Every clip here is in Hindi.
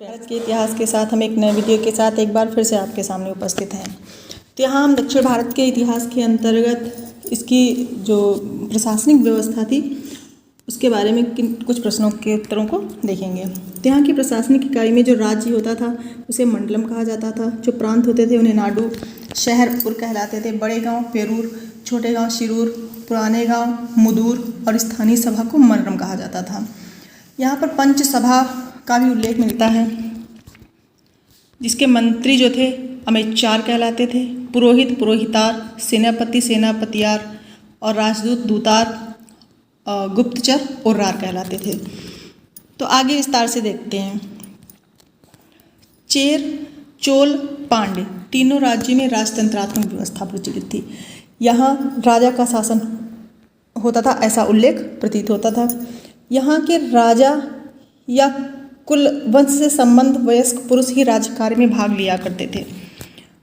भारत के इतिहास के साथ हम एक नए वीडियो के साथ एक बार फिर से आपके सामने उपस्थित हैं। तो यहाँ हम दक्षिण भारत के इतिहास के अंतर्गत इसकी जो प्रशासनिक व्यवस्था थी उसके बारे में कुछ प्रश्नों के उत्तरों को देखेंगे। तो यहाँ की प्रशासनिक इकाई में जो राज्य होता था उसे मंडलम कहा जाता था। जो प्रांत होते थे उन्हें नाडु, शहर पुर कहलाते थे। बड़े गाँव पेरूर, छोटे गाँव शिरूर, पुराने गाँव मुदूर और स्थानीय सभा को मनरम कहा जाता था। यहाँ पर पंच सभा का भी उल्लेख मिलता है, जिसके मंत्री जो थे अमेचार कहलाते थे। पुरोहित पुरोहितार, सेनापति सेनापतियार और राजदूत दूतार, गुप्तचर उर्रार कहलाते थे। तो आगे विस्तार से देखते हैं। चेर, चोल, पांड्य तीनों राज्यों में राजतंत्रात्मक व्यवस्था प्रचलित थी। यहाँ राजा का शासन होता था, ऐसा उल्लेख प्रतीत होता था। यहाँ के राजा या कुल वंश से संबंध वयस्क पुरुष ही राजकार्य में भाग लिया करते थे।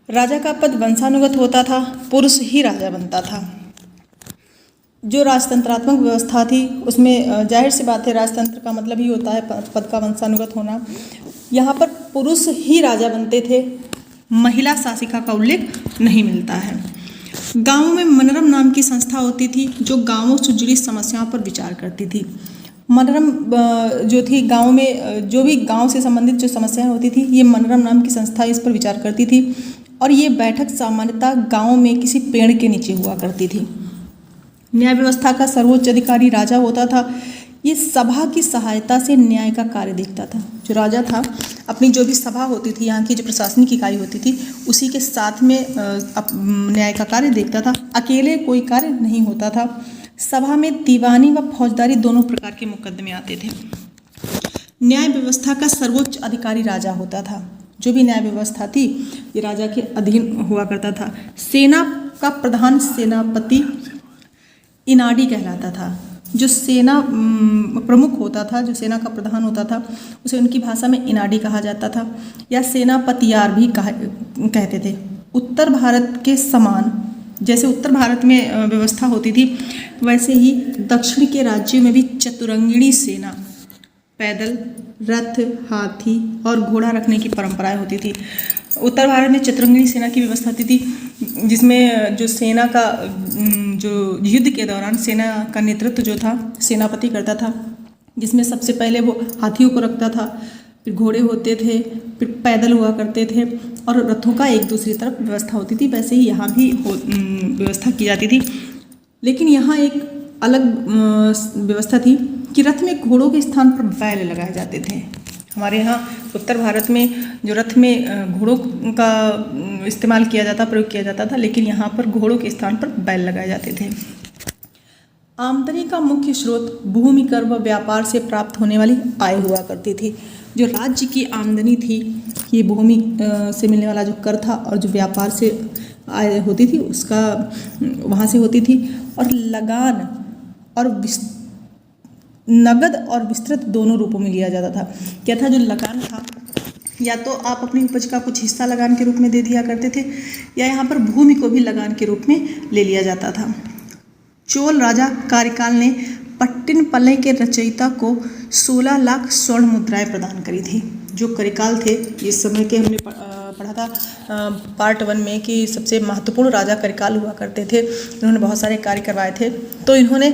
राजा का पद वंशानुगत होता था, पुरुष ही राजा बनता था। जो राजतंत्रात्मक व्यवस्था थी उसमें जाहिर सी बात है, राजतंत्र का मतलब ही होता है पद का वंशानुगत होना। यहाँ पर पुरुष ही राजा बनते थे, महिला शासिका का उल्लेख नहीं मिलता है। गाँवों में मनरम नाम की संस्था होती थी जो गाँवों से जुड़ी समस्याओं पर विचार करती थी। मनरम जो थी गाँव में जो भी गांव से संबंधित जो समस्याएं होती थी, ये मनरम नाम की संस्था इस पर विचार करती थी और ये बैठक सामान्यतः गांव में किसी पेड़ के नीचे हुआ करती थी। न्याय व्यवस्था का सर्वोच्च अधिकारी राजा होता था। ये सभा की सहायता से न्याय का कार्य देखता था। जो राजा था अपनी जो भी सभा होती थी, यहाँ की जो प्रशासनिक इकाई होती थी, उसी के साथ में न्याय का कार्य देखता था। अकेले कोई कार्य नहीं होता था। सभा में दीवानी व फौजदारी दोनों प्रकार के मुकदमे आते थे। न्याय व्यवस्था का सर्वोच्च अधिकारी राजा होता था। जो भी न्याय व्यवस्था थी ये राजा के अधीन हुआ करता था। सेना का प्रधान सेनापति इनाडी कहलाता था। जो सेना प्रमुख होता था, जो सेना का प्रधान होता था, उसे उनकी भाषा में इनाडी कहा जाता था या सेनापतियार भी कहते थे। उत्तर भारत के समान जैसे उत्तर भारत में व्यवस्था होती थी, वैसे ही दक्षिण के राज्यों में भी चतुरंगिणी सेना, पैदल, रथ, हाथी और घोड़ा रखने की परंपराएं होती थी। उत्तर भारत में चतुरंगिणी सेना की व्यवस्था होती थी, जिसमें जो सेना का जो युद्ध के दौरान सेना का नेतृत्व जो था सेनापति करता था, जिसमें सबसे पहले वो हाथियों को रखता था, फिर घोड़े होते थे, फिर पैदल हुआ करते थे और रथों का एक दूसरी तरफ व्यवस्था होती थी। वैसे ही यहाँ भी व्यवस्था की जाती थी, लेकिन यहाँ एक अलग व्यवस्था थी कि रथ में घोड़ों के स्थान पर बैल लगाए जाते थे। हमारे यहाँ उत्तर भारत में जो रथ में घोड़ों का इस्तेमाल किया जाता, प्रयोग किया जाता था, लेकिन यहाँ पर घोड़ों के स्थान पर बैल लगाए जाते थे। आमदनी का मुख्य स्रोत भूमि कर व व्यापार से प्राप्त होने वाली आय हुआ करती थी। जो राज्य की आमदनी थी ये भूमि से मिलने वाला जो कर था और जो व्यापार से आय होती थी उसका वहाँ से होती थी। और लगान और नगद और विस्तृत दोनों रूपों में लिया जाता था। क्या था? जो लगान था, या तो आप अपनी उपज का कुछ हिस्सा लगान के रूप में दे दिया करते थे, या यहाँ पर भूमि को भी लगान के रूप में ले लिया जाता था। चोल राजा कार्यकाल ने पट्टिन पल्ले के रचयिता को 16 लाख स्वर्ण मुद्राएं प्रदान करी थी। जो करिकाल थे, इस समय के हमने पढ़ा था पार्ट 1 में कि सबसे महत्वपूर्ण राजा करिकाल हुआ करते थे। इन्होंने बहुत सारे कार्य करवाए थे। तो इन्होंने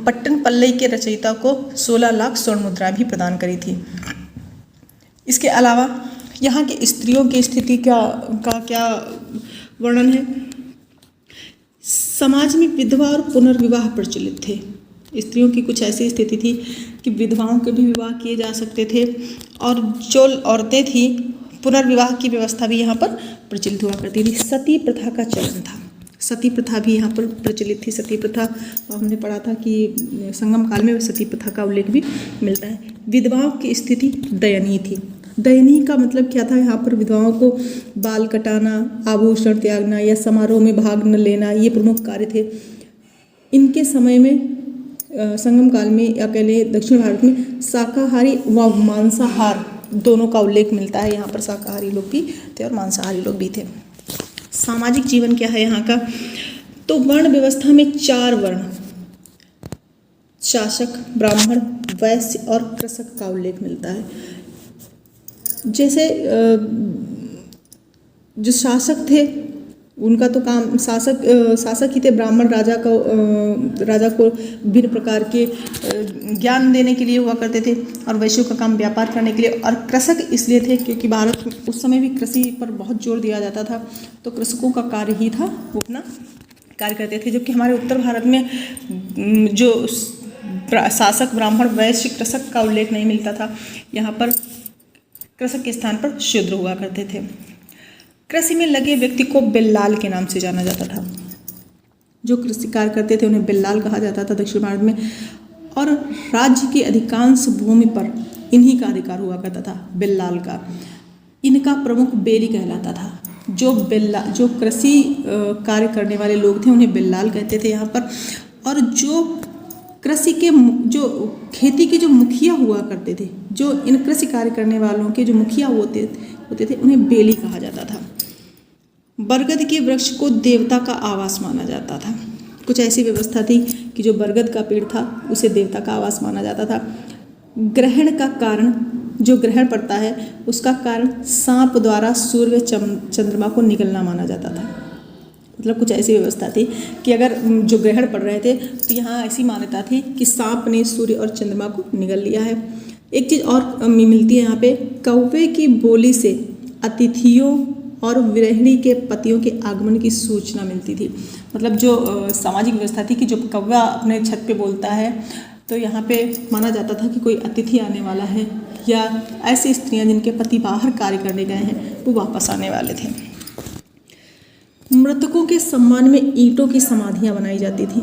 पट्टन पल्ले के रचयिता को 16 लाख स्वर्ण मुद्राएं भी प्रदान करी थी। इसके अलावा यहाँ के स्त्रियों की स्थिति का क्या वर्णन है? समाज में विधवा और पुनर्विवाह प्रचलित थे। स्त्रियों की कुछ ऐसी स्थिति थी कि विधवाओं के भी विवाह किए जा सकते थे, और जो औरतें थी पुनर्विवाह की व्यवस्था भी यहाँ पर प्रचलित हुआ करती थी। सती प्रथा का चलन था। सती प्रथा भी यहाँ पर प्रचलित थी। सती प्रथा हमने पढ़ा था कि संगम काल में सती प्रथा का उल्लेख भी मिलता है। विधवाओं की स्थिति दयनीय थी। दयनीय का मतलब क्या था? यहाँ पर विधवाओं को बाल कटाना, आभूषण त्यागना या समारोह में भाग न लेना, ये प्रमुख कार्य थे। इनके समय में संगम काल में या कह लें दक्षिण भारत में शाकाहारी व मांसाहार दोनों का उल्लेख मिलता है। यहाँ पर शाकाहारी लोग भी थे और मांसाहारी लोग भी थे। सामाजिक जीवन क्या है यहाँ का? तो वर्ण व्यवस्था में 4 वर्ण, शासक, ब्राह्मण, वैश्य और कृषक का उल्लेख मिलता है। जैसे जो शासक थे उनका तो काम शासक ही थे। ब्राह्मण राजा को भिन्न प्रकार के ज्ञान देने के लिए हुआ करते थे और वैश्यों का काम व्यापार करने के लिए। और कृषक इसलिए थे क्योंकि भारत में उस समय भी कृषि पर बहुत जोर दिया जाता था, तो कृषकों का कार्य ही था, वो अपना कार्य करते थे। जबकि हमारे उत्तर भारत में जो शासक ब्राह्मण वैश्य कृषक का उल्लेख नहीं मिलता था। यहाँ पर कृषक के स्थान पर शूद्र हुआ करते थे। कृषि में लगे व्यक्ति को बिल्लाल के नाम से जाना जाता था। जो कृषि कार्य करते थे उन्हें बिल्लाल कहा जाता था दक्षिण भारत में। और राज्य की अधिकांश भूमि पर इन्हीं का अधिकार हुआ करता था, बिल्लाल का। इनका प्रमुख बेली कहलाता था। जो कृषि कार्य करने वाले लोग थे उन्हें बिल्लाल कहते थे यहाँ पर। और जो खेती के जो मुखिया हुआ करते थे, जो इन कृषि कार्य करने वालों के जो मुखिया होते थे उन्हें बेली कहा जाता था। बरगद के वृक्ष को देवता का आवास माना जाता था। कुछ ऐसी व्यवस्था थी कि जो बरगद का पेड़ था उसे देवता का आवास माना जाता था। ग्रहण का कारण, जो ग्रहण पड़ता है उसका कारण सांप द्वारा सूर्य चंद्रमा को निगलना माना जाता था। मतलब कुछ ऐसी व्यवस्था थी कि अगर जो ग्रहण पड़ रहे थे तो यहाँ ऐसी मान्यता थी कि सांप ने सूर्य और चंद्रमा को निगल लिया है। एक चीज़ और मिलती है यहाँ पे, कौवे की बोली से अतिथियों और विरहिणी के पतियों के आगमन की सूचना मिलती थी। मतलब जो सामाजिक व्यवस्था थी कि जो कौवा अपने छत पे बोलता है तो यहाँ पे माना जाता था कि कोई अतिथि आने वाला है, या ऐसी स्त्रियाँ जिनके पति बाहर कार्य करने गए हैं वो वापस आने वाले थे। मृतकों के सम्मान में ईंटों की समाधियाँ बनाई जाती थी।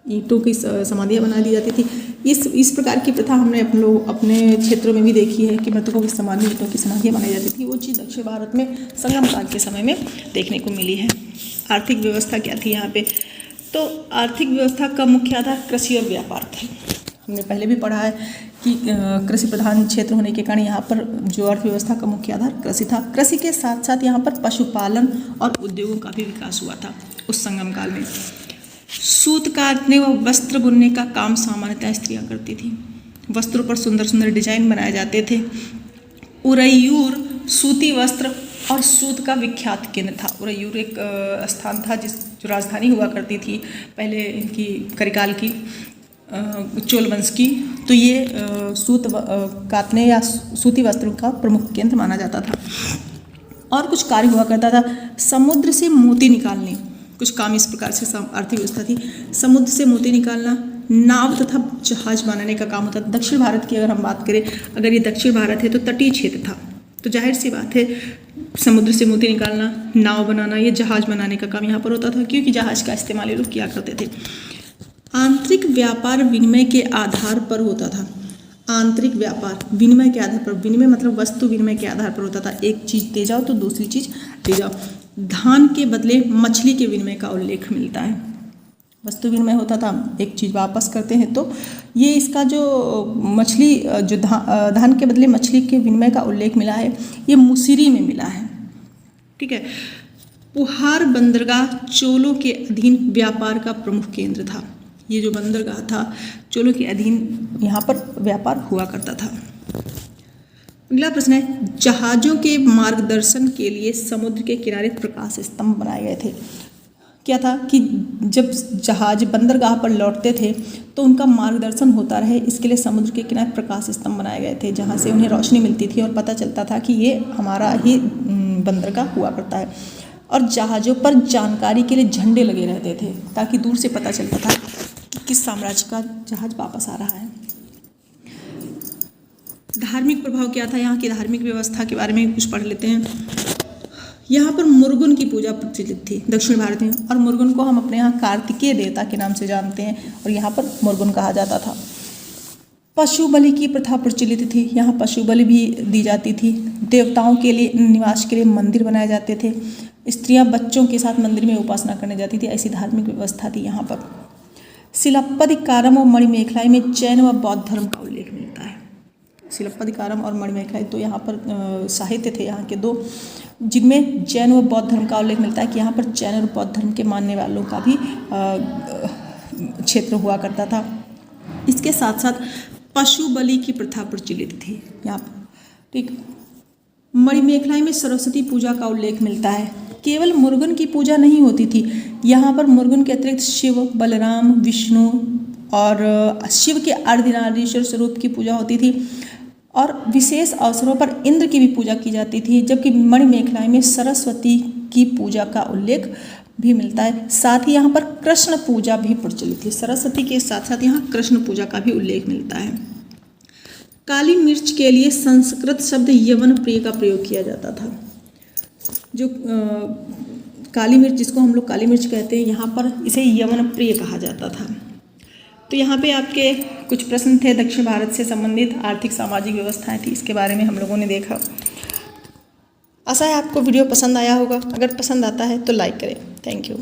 ईंटों की समाधियाँ बना दी जाती थी। इस प्रकार की प्रथा हमने अपने क्षेत्रों में भी देखी है कि मृतकों के सम्मान में ईंटों की समाधियाँ बनाई जाती थी। वो चीज़ दक्षिण भारत में संगम काल के समय में देखने को मिली है। आर्थिक व्यवस्था क्या थी यहाँ पे? तो आर्थिक व्यवस्था का मुख्य आधार कृषि और व्यापार थे। हमने पहले भी पढ़ा है कि कृषि प्रधान क्षेत्र होने के कारण यहाँ पर जो अर्थव्यवस्था का मुख्य आधार कृषि था। कृषि के साथ साथ यहाँ पर पशुपालन और उद्योगों का भी विकास हुआ था उस संगम काल में। सूत काटने व वस्त्र बुनने का काम सामान्यतः स्त्रियाँ करती थी। वस्त्रों पर सुंदर सुंदर डिजाइन बनाए जाते थे। उरैयूर सूती वस्त्र और सूत का विख्यात केंद्र था। उरैयूर एक स्थान था जो राजधानी हुआ करती थी पहले इनकी करिकाल की, चोल वंश की। तो ये सूत काटने या सूती वस्त्रों का प्रमुख केंद्र माना जाता था। और कुछ कार्य हुआ करता था। समुद्र से मोती निकालने, कुछ काम इस प्रकार से आर्थिक व्यवस्था थी। समुद्र से मोती निकालना, नाव तथा जहाज बनाने का काम होता था। दक्षिण भारत की अगर हम बात करें, अगर ये दक्षिण भारत है तो तटीय क्षेत्र था, तो जाहिर सी बात है समुद्र से मोती निकालना, नाव बनाना, ये जहाज बनाने का काम यहाँ पर होता था, क्योंकि जहाज का इस्तेमाल ये लोग किया करते थे। आंतरिक व्यापार विनिमय के आधार पर होता था। आंतरिक व्यापार विनिमय के आधार पर, विनिमय मतलब वस्तु विनिमय के आधार पर होता था। एक चीज़ दे जाओ तो दूसरी चीज़ दे जाओ। धान के बदले मछली के विनिमय का उल्लेख मिलता है। वस्तु विनिमय होता था, एक चीज़ वापस करते हैं तो ये इसका जो मछली जो धान के बदले मछली के विनिमय का उल्लेख मिला है ये मुसिरी में मिला है। ठीक है। पुहार बंदरगाह चोलों के अधीन व्यापार का प्रमुख केंद्र था। ये जो बंदरगाह था चोलों के अधीन यहाँ पर व्यापार हुआ करता था। अगला प्रश्न है, जहाज़ों के मार्गदर्शन के लिए समुद्र के किनारे प्रकाश स्तंभ बनाए गए थे। क्या था कि जब जहाज बंदरगाह पर लौटते थे तो उनका मार्गदर्शन होता रहे, इसके लिए समुद्र के किनारे प्रकाश स्तंभ बनाए गए थे, जहाँ से उन्हें रोशनी मिलती थी और पता चलता था कि ये हमारा ही बंदरगाह हुआ करता है। और जहाज़ों पर जानकारी के लिए झंडे लगे रहते थे ताकि दूर से पता चलता था कि किस साम्राज्य का जहाज वापस आ रहा है। धार्मिक प्रभाव क्या था? यहाँ की धार्मिक व्यवस्था के बारे में कुछ पढ़ लेते हैं। यहाँ पर मुर्गुन की पूजा प्रचलित थी दक्षिण भारत में, और मुर्गुन को हम अपने यहाँ कार्तिकेय देवता के नाम से जानते हैं और यहाँ पर मुर्गुन कहा जाता था। पशु बलि की प्रथा प्रचलित थी। यहाँ पशु बलि भी दी जाती थी। देवताओं के लिए निवास के लिए मंदिर बनाए जाते थे। स्त्रियाँ बच्चों के साथ मंदिर में उपासना करने जाती थी। ऐसी धार्मिक व्यवस्था थी यहाँ पर। शिलप्पदिकारम और मणिमेखलाई में जैन व बौद्ध धर्म का उल्लेख मिलता है। शिलप्पदिकारम और मणिमेखलाई तो यहाँ पर साहित्य थे यहाँ के दो, जिनमें जैन व बौद्ध धर्म का उल्लेख मिलता है कि यहाँ पर जैन और बौद्ध धर्म के मानने वालों का भी क्षेत्र हुआ करता था। इसके साथ साथ पशु बलि की प्रथा प्रचलित थी यहाँ पर। ठीक। मणिमेखलाई में सरस्वती पूजा का उल्लेख मिलता है। केवल मुरुगन की पूजा नहीं होती थी, यहाँ पर मुरुगन के अतिरिक्त शिव, बलराम, विष्णु और शिव के अर्धनारीश्वर स्वरूप की पूजा होती थी और विशेष अवसरों पर इंद्र की भी पूजा की जाती थी, जबकि मणिमेखलाई में सरस्वती की पूजा का उल्लेख भी मिलता है। साथ ही यहाँ पर कृष्ण पूजा भी प्रचलित थी। सरस्वती के साथ साथ यहाँ कृष्ण पूजा का भी उल्लेख मिलता है। काली मिर्च के लिए संस्कृत शब्द यवन प्रिय का प्रयोग किया जाता था। जो काली मिर्च, जिसको हम लोग काली मिर्च कहते हैं, यहाँ पर इसे यवन प्रिय कहा जाता था। तो यहाँ पे आपके कुछ प्रश्न थे दक्षिण भारत से संबंधित आर्थिक सामाजिक व्यवस्थाएं थी, इसके बारे में हम लोगों ने देखा। आशा है आपको वीडियो पसंद आया होगा। अगर पसंद आता है तो लाइक करें। Thank you.